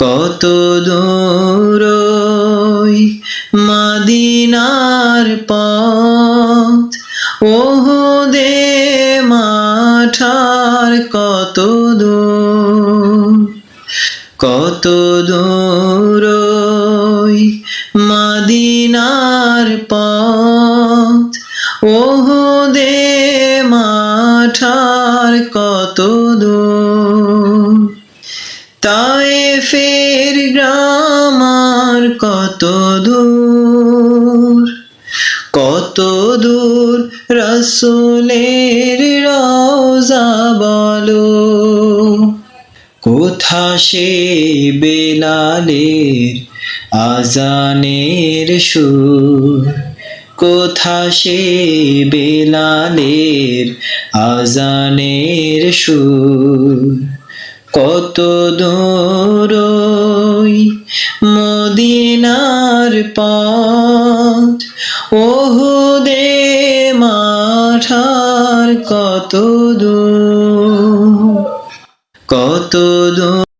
কত দূর ওই মদিনার পথ, ওহুদে মাঠার কত দূর, কত দূর ওই মদিনার পথ, ওহুদে মাঠার কত দূর। তায়েফের গ্রাম আর কত দূর, কত দূর রাসূলের রওজা বলো, কোথা সে বেলালের আজানের সুর, কোথা সে বেলালের আজানের সুর। কত দূর ওই মদিনার পথ, ওহুদে মাঠার কত দূর, কত দূর।